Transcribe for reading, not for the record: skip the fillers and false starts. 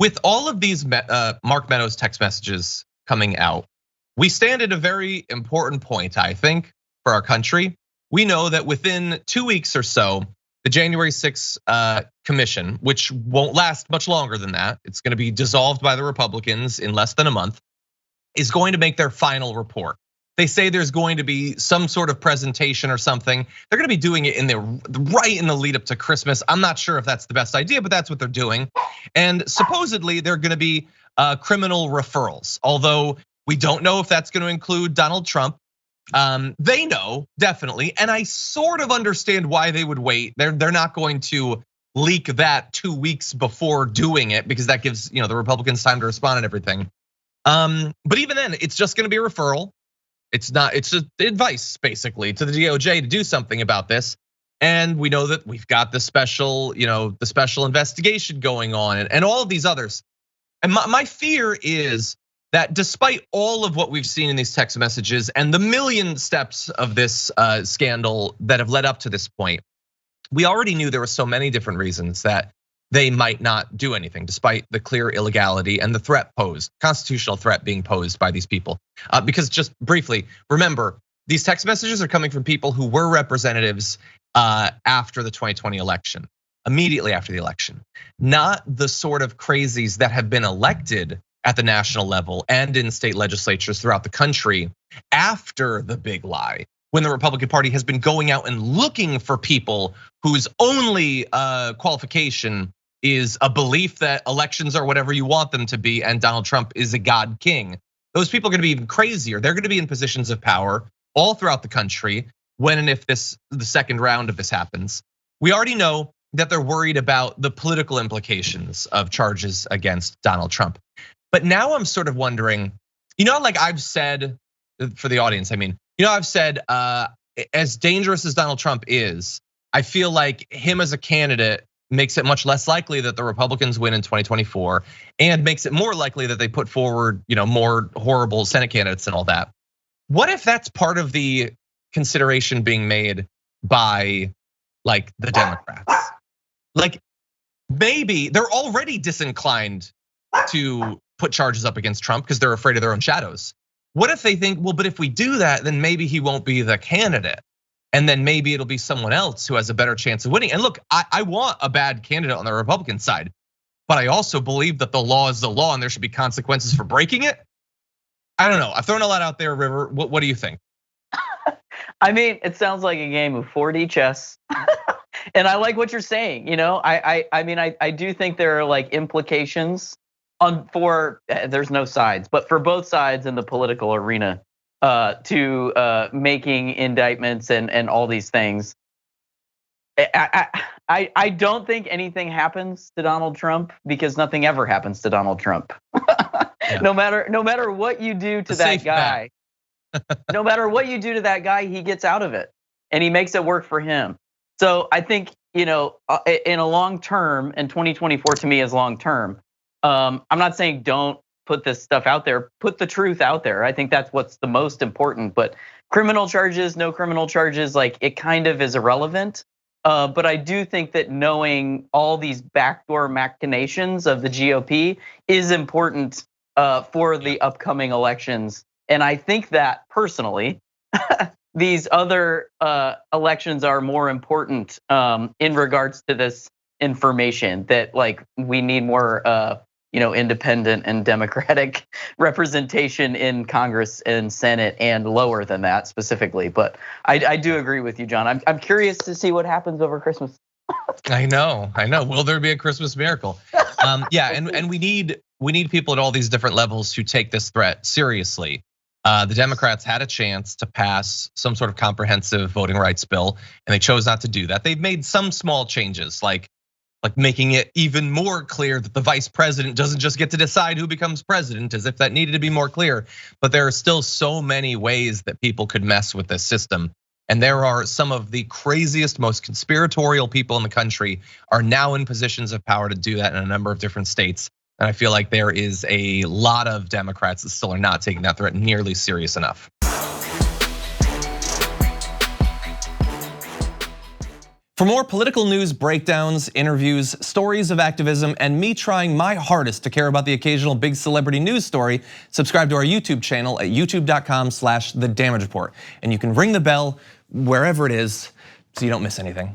with all of these Mark Meadows text messages coming out, we stand at a very important point, I think, for our country. We know that within 2 weeks or so, the January 6th commission, which won't last much longer than that, it's gonna be dissolved by the Republicans in less than a month, is going to make their final report. They say there's going to be some sort of presentation or something. They're gonna be doing it right in the lead up to Christmas. I'm not sure if that's the best idea, but that's what they're doing. And supposedly they're gonna be criminal referrals, although we don't know if that's gonna include Donald Trump. They know, definitely, and I sort of understand why they would wait. They're not going to leak that 2 weeks before doing it because that gives the Republicans time to respond and everything. But even then, it's just gonna be a referral. It's just advice basically to the DOJ to do something about this. And we know that we've got the special investigation going on and all of these others. And my fear is that despite all of what we've seen in these text messages and the million steps of this scandal that have led up to this point, we already knew there were so many different reasons that they might not do anything despite the clear illegality and the threat posed, constitutional threat being posed by these people. Because just briefly, remember, these text messages are coming from people who were representatives after the 2020 election, immediately after the election, not the sort of crazies that have been elected at the national level and in state legislatures throughout the country after the big lie, when the Republican Party has been going out and looking for people whose only qualification is a belief that elections are whatever you want them to be and Donald Trump is a God king. Those people are gonna be even crazier. They're gonna be in positions of power all throughout the country when and if the second round of this happens. We already know that they're worried about the political implications of charges against Donald Trump. But now I'm sort of wondering, like I've said for the audience, I've said as dangerous as Donald Trump is, I feel like him as a candidate makes it much less likely that the Republicans win in 2024 and makes it more likely that they put forward, more horrible Senate candidates and all that. What if that's part of the consideration being made by like the Democrats? Like maybe they're already disinclined to put charges up against Trump because they're afraid of their own shadows. What if they think, well, but if we do that, then maybe he won't be the candidate. And then maybe it'll be someone else who has a better chance of winning. And look, I want a bad candidate on the Republican side, but I also believe that the law is the law and there should be consequences for breaking it. I don't know, I've thrown a lot out there, River, what do you think? It sounds like a game of 4D chess. And I like what you're saying, I do think there are like implications there's no sides, but for both sides in the political arena to making indictments and all these things. I don't think anything happens to Donald Trump because nothing ever happens to Donald Trump. Yeah. No matter what you do to that guy, no matter what you do to that guy, he gets out of it and he makes it work for him. So I think, in a long term, and 2024 to me is long term. I'm not saying don't put this stuff out there, put the truth out there. I think that's what's the most important, but criminal charges, no criminal charges, like it kind of is irrelevant. But I do think that knowing all these backdoor machinations of the GOP is important for the upcoming elections. And I think that personally, these other elections are more important in regards to this information, that like we need more independent and democratic representation in Congress and Senate and lower than that specifically. But I do agree with you, John. I'm curious to see what happens over Christmas. I know. Will there be a Christmas miracle? Yeah, and we need people at all these different levels who take this threat seriously. The Democrats had a chance to pass some sort of comprehensive voting rights bill, and they chose not to do that. They've made some small changes, like making it even more clear that the vice president doesn't just get to decide who becomes president, as if that needed to be more clear. But there are still so many ways that people could mess with this system. And there are some of the craziest, most conspiratorial people in the country are now in positions of power to do that in a number of different states. And I feel like there is a lot of Democrats that still are not taking that threat nearly serious enough. For more political news breakdowns, interviews, stories of activism, and me trying my hardest to care about the occasional big celebrity news story, subscribe to our YouTube channel at youtube.com/thedamagereport. And you can ring the bell wherever it is so you don't miss anything.